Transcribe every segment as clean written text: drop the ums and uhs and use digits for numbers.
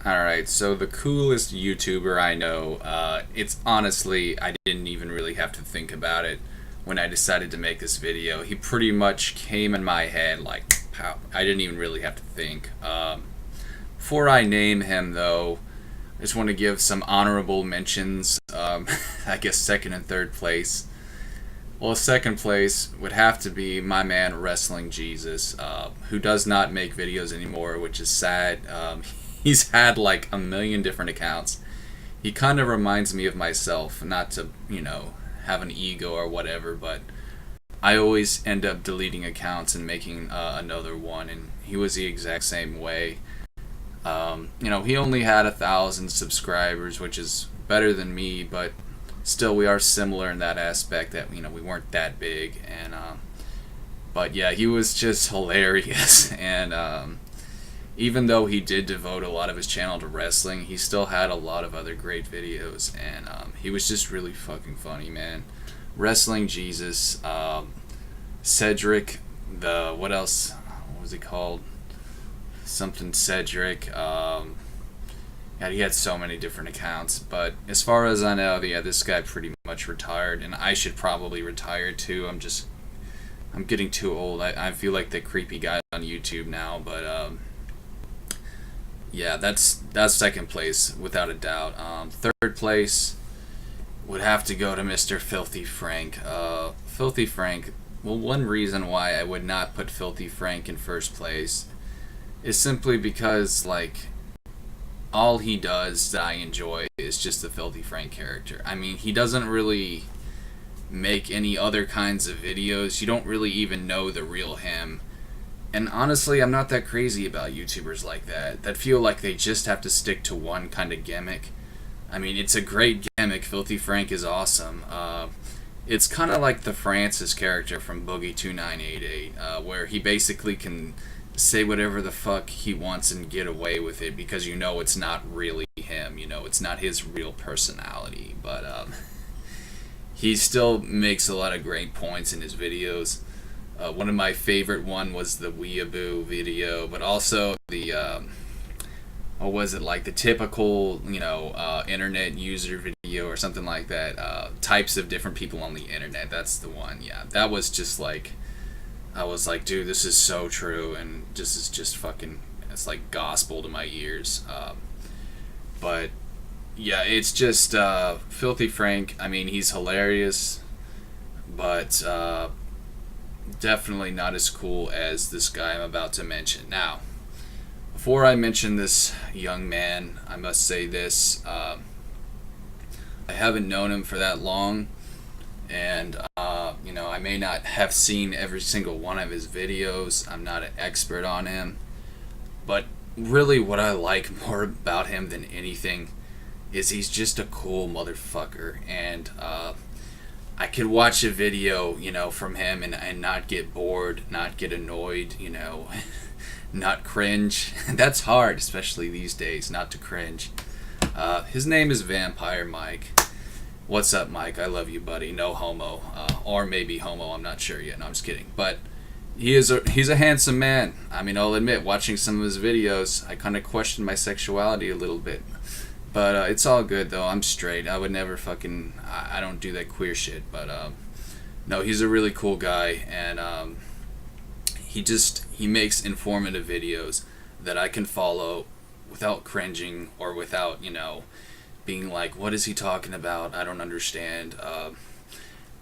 Alright, so the coolest YouTuber I know, it's honestly, I didn't even really have to think about it when I decided to make this video. He pretty much came in my head like, pow. I didn't even really have to think. Before I name him, though, I just want to give some honorable mentions. I guess second and third place. Well, second place would have to be my man Wrestling Jesus, who does not make videos anymore, which is sad. He's had like a million different accounts. He kind of reminds me of myself, not to, have an ego or whatever, but I always end up deleting accounts and making another one, and he was the exact same way. He only had 1,000 subscribers, which is better than me, but still we are similar in that aspect that, we weren't that big, and, but yeah, he was just hilarious, and, even though he did devote a lot of his channel to wrestling, he still had a lot of other great videos, and he was just really fucking funny, man. Wrestling Jesus, Cedric, what else? What was he called? Something Cedric. Yeah, he had so many different accounts, but as far as I know, yeah, this guy pretty much retired, and I should probably retire too. I'm getting too old. I feel like the creepy guy on YouTube now, but yeah, that's second place without a doubt. Third place would have to go to Mr. Filthy Frank. Filthy Frank. Well, one reason why I would not put Filthy Frank in first place is simply because all he does that I enjoy is just the Filthy Frank character. I mean, he doesn't really make any other kinds of videos. You don't really even know the real him. And honestly, I'm not that crazy about YouTubers like that feel like they just have to stick to one kind of gimmick. I mean, it's a great gimmick. Filthy Frank is awesome. It's kind of like the Francis character from Boogie 2988, where he basically can say whatever the fuck he wants and get away with it because it's not really him. It's not his real personality. But he still makes a lot of great points in his videos. One of my favorite one was the Weeaboo video, but also the what was it, like the typical internet user video or something like that. Types of different people on the internet. That's the one. Yeah, that was just like, I was like, dude, this is so true, and this is just fucking, it's like gospel to my ears. But yeah, it's just Filthy Frank. I mean, he's hilarious, but definitely not as cool as this guy I'm about to mention. Now, before I mention this young man, I must say this. I haven't known him for that long, and I may not have seen every single one of his videos. I'm not an expert on him, but really what I like more about him than anything is he's just a cool motherfucker, and I could watch a video, from him and not get bored, not get annoyed, not cringe. That's hard, especially these days, not to cringe. His name is Vampire Mike. What's up, Mike? I love you, buddy. No homo. Or maybe homo, I'm not sure yet. No, I'm just kidding. But he's a handsome man. I mean, I'll admit, watching some of his videos, I kind of questioned my sexuality a little bit. But it's all good, though. I'm straight. I would never I don't do that queer shit. But no, he's a really cool guy, and he makes informative videos that I can follow without cringing or without being like, what is he talking about? I don't understand.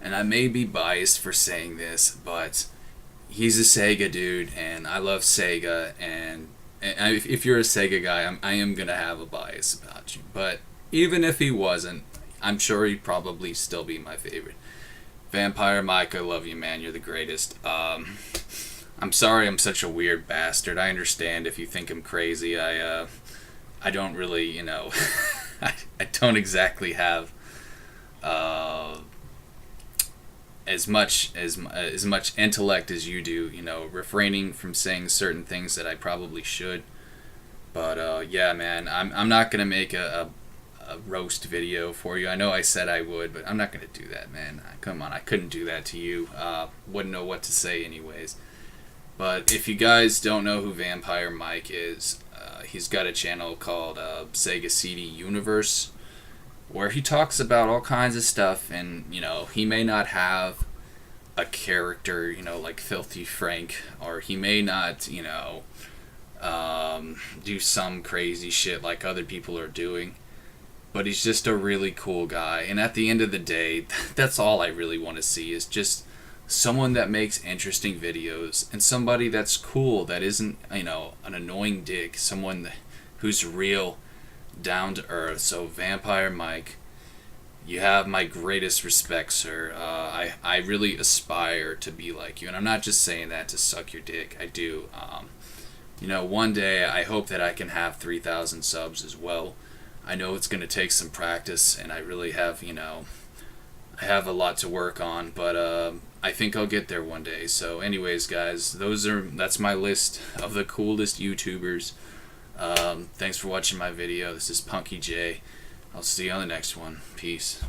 And I may be biased for saying this, but he's a Sega dude, and I love Sega, and if you're a Sega guy, I am going to have a bias about you. But even if he wasn't, I'm sure he'd probably still be my favorite. Vampire Mike, I love you, man. You're the greatest. I'm sorry I'm such a weird bastard. I understand if you think I'm crazy. I don't really, I don't exactly have as much intellect as you do, refraining from saying certain things that I probably should. But yeah, man, I'm not gonna make a roast video for you. I know I said I would, but I'm not gonna do that, man. Come on, I couldn't do that to you. Wouldn't know what to say anyways. But if you guys don't know who Vampire Mike is, He's got a channel called Sega CD Universe, where he talks about all kinds of stuff, and he may not have a character, like Filthy Frank, or he may not, do some crazy shit like other people are doing, but he's just a really cool guy. And at the end of the day, that's all I really want to see, is just someone that makes interesting videos, and somebody that's cool, that isn't, an annoying dick, someone who's real, down to earth. So Vampire Mike, you have my greatest respect, sir. I really aspire to be like you, and I'm not just saying that to suck your dick. I do. One day I hope that I can have 3,000 subs as well. I know it's going to take some practice, and I really have, I have a lot to work on, but I think I'll get there one day. So anyways, guys, that's my list of the coolest YouTubers. Thanks for watching my video. This is Punky J. I'll see you on the next one. Peace.